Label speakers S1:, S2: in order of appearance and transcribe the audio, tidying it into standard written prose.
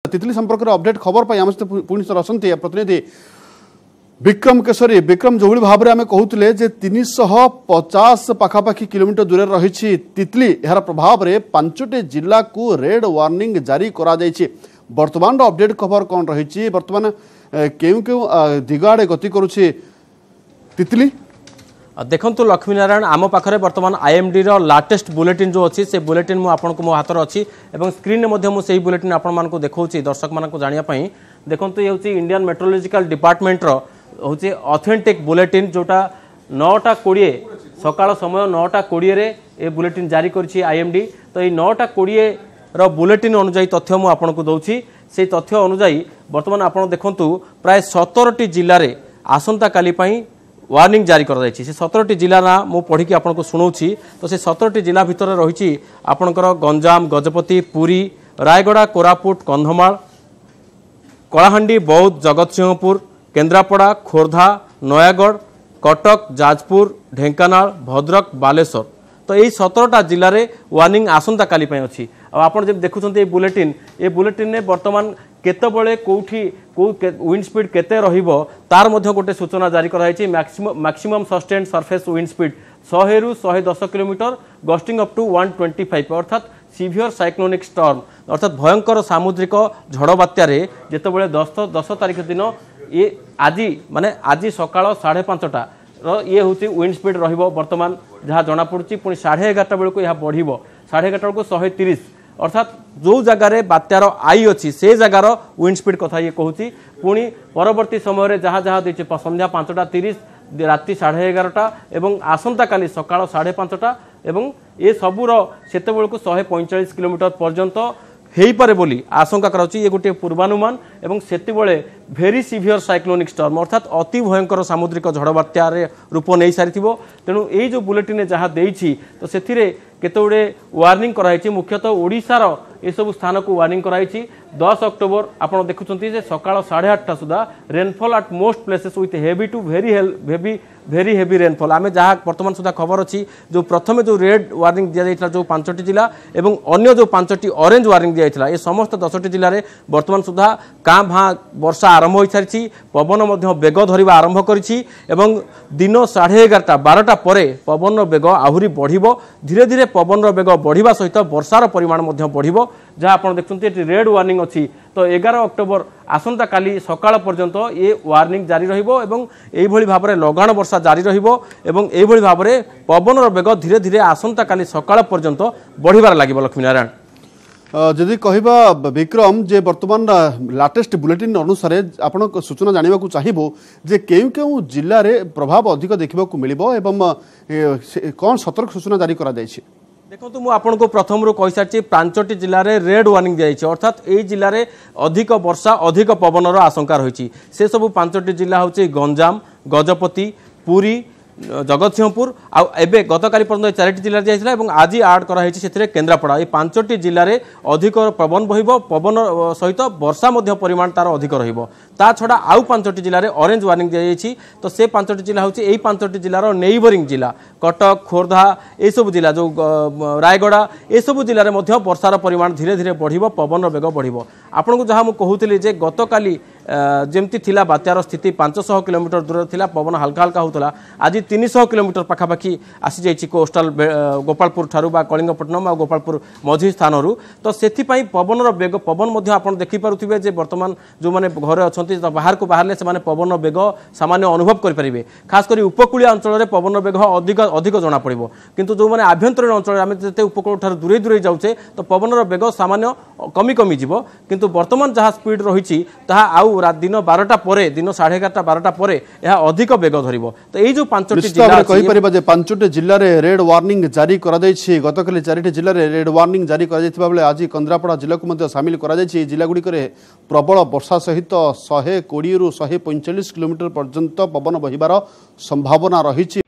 S1: तितली संपर्क अपडेट खबर पाई आम सहित पुणी रही प्रतिनिधि विक्रम केशरी। विक्रम जो भाव में आम कहते जे 350 पाखापाखि किलोमीटर दूर रही तितली यार प्रभाव में 5टी जिला को रेड वार्निंग जारी करा वर्तमान अपडेट खबर कौन रही वर्तमान क्यों क्यों दिग आड़े गति करुछि तितली?
S2: देखु लक्ष्मीनारायण आम पाखे बर्तमान आईएमडी लाटेस्ट बुलेटिन जो अच्छी से बुलेटिन मुझे मो हाथ अच्छी स्क्रीन में मुझे बुलेटिन आपण देखा दर्शक मान जानापी। देखो ये हूँ इंडियन मेट्रोलॉजिकल डिपार्टमेंट हूँ ऑथेंटिक बुलेटिन जोटा 9:20 सकाळ समय 9:20 ये बुलेटिन जारी करी आईएमडी। तो ये 9:20 बुलेटिन अनुजाई तथ्य मुझे आपको दूसरी से तथ्य अनुजाई बर्तमान आप देखु प्राय 17टी जिले में आसंता काली वार्निंग जारी कर 17टी जिला ना मु पढ़ी आपको शुणाऊँ। तो से 17टी जिला भितर रही आपणकर गंजाम गजपति पुरी रायगड़ा कोरापुट कंधमाल कलाहांडी बौद्ध जगतसिंहपुर केन्द्रापड़ा खोर्धा नयागढ़ कटक जाजपुर ढेंकानाल भद्रक बालेश्वर। तो यही 17टा जिले में वार्निंग आसंता काली अच्छी। आप देखुं ये बुलेटिन ने बर्तमान केतबले कोठी को विंड स्पीड केते रहिबो तार मध्य गोटे सूचना जारी कराई। Maximum sustained surface wind speed 100 रु 110 किलोमीटर गस्टिंग अप टू 125 अर्थात सीवियर साइक्लोनिक स्टॉर्म अर्थात भयंकर सामुद्रिक झड़ बात्यार जितेबाला 10 तारीख दिन ये आज माने आज सकाळ 5:30 ये हूँ विंड स्पीड रहिबो वर्तमान जहाँ जनापड़ी पुणी 11:30 बेलू यह बढ़ 11:30 बेलू 130 अर्थात जो जगार बात्यार आई अच्छी से जगार विंड स्पीड कथा ये कहूँ। पुणी परवर्ती समय जहाँ जहाँ देती संध्या 5:30 राति 11:30 एवं आसंता काली सकाळ 5:30 एवं ये सबूर से 145 किलोमीटर पर्यंत हो पारे बोली आशंका कराउछि। ये गोटे पूर्वानुमान एवं सेतिबळे भेरी सिवियर साइक्लोनिक स्टॉर्म अर्थात अति भयंकर सामुद्रिक झड़ बात्यार रूप नहीं सारी। तेणु ये जो बुलेटिन जहाँ देइछि तो सेथिरे केतोडे वार्निंग कराई मुख्यतः ओडिशार ये सब स्थान को वार्निंग कराई। 10 अक्टोबर आपड़ देखुंत सकाळ 8:30 सुधा rainfall at most places with heavy to very heavy rainfall आम जहाँ बर्तमान सुधा खबर अच्छी जो प्रथम जो रेड वार्निंग दि जाइथिला जो 5टी जिला एवं अन्य जो 5टी ऑरेंज वार्निंग दि जाइथिला ये समस्त 10टी जिले में बर्तमान सुधा काँ भाँ वर्षा आरंभ हो सारी पवन बेग धरवा आरंभ करिछि एवं दिन 11:30 12टा परे पवन बेग आहुरी बढ़िबो धीरे धीरे पवन बेग बढ़िबा सहित वर्षार परिमाण बढ़िबो जहाँ आप देखते रेड वार्निंग अच्छी। तो 11 अक्टोबर आसंता काली सकाळ पर्यंत ये वार्निंग जारी रहिबो एवं एभली भाव में लगाण वर्षा जारी रहिबो एवं एभली भाव में पवन बेग धीरे धीरे आसंता काली सकाळ पर्यंत बढ़िबार लागिबो। लक्ष्मीनारायण
S1: जदि कहबा विक्रम जे वर्तमान लाटेस्ट बुलेटिन अनुसार आपण सूचना जानिबा को चाहिबो जे केउ केउ जिल्ला रे प्रभाव अधिक देखिबा को मिलिबो एवं कोन सतर्क सूचना जारी करा जायछि?
S2: देखो मुझे आपको प्रथम रू कही सारी 5टी जिले में रेड वार्निंग दी अर्थात यही जिले में अधिक वर्षा अधिक पवनर आशंका रही से सब 5टी जिला हूँ गंजाम गजपति पुरी जगतसिंहपुर आबे गतकाली पर्यटन 4टी जिले दिया आज आड कराई से केन्द्रापड़ा ये 5टी जिले में अधिक पवन बहिब पवन सहित वर्षा परिमाण तार अधिक रा छड़ा आउ 5टी जिले में ऑरेंज वार्निंग दी जाइए। तो से 5टी जिला हूँ यही 5टी जिलार नेइबरिंग जिला कटक खोर्धा ये सब जिला जो रायगड़ा ये सब जिले में वर्षार परिमाण धीरे धीरे बढ़ पवन बेग बढ़ आपन को जहाँ मुझे गतकाली जमती थिला बात्यार स्थिति 500 किलोमीटर दूर थिला पवन हल्का हल्का होता आज 300 किलोमीटर पाखापाखि आसी जाइए कोस्टाल गोपालपुर ठारू बा कलिंगपट्टनम आ गोपालपुर मझी स्थान। तो से पवन बेग पवन आप देखिपे जे बर्तमान जो मैंने घरे अच्छा बाहर को बाहर से पवन बेग सामान्य अनुभव करेंगे खासकर उपकूल अंचल में पवन बेग अधिक अधिक जना पड़ो किंतु जो मैंने आभ्यंतरीण अंचल आम जिते उपकूल ठार दूरे दूरे जाऊे तो पवन बेग सामान्य कमी कमी जीव किंतु वर्तमान जहाँ स्पीड रही आउ दिन 12टा परे दिन 11:30 12टा परे यह अधिक बेग धरिबो। तो ये जो 5टी जिला
S1: कहि परिबा जे 5टी जिल्ला रे रेड वार्निंग जारी करा दैछि गतकाली 4टी जिल्ला रे रेड वार्निंग जारी करा दैथिबा बेले आज केन्द्रापड़ा जिला को मध्ये शामिल करा दैछि। जिला गुडी करे प्रबल वर्षा सहित 120 रु 145 किलोमीटर पर्यंत पवन बहिबार संभावना रहिछि।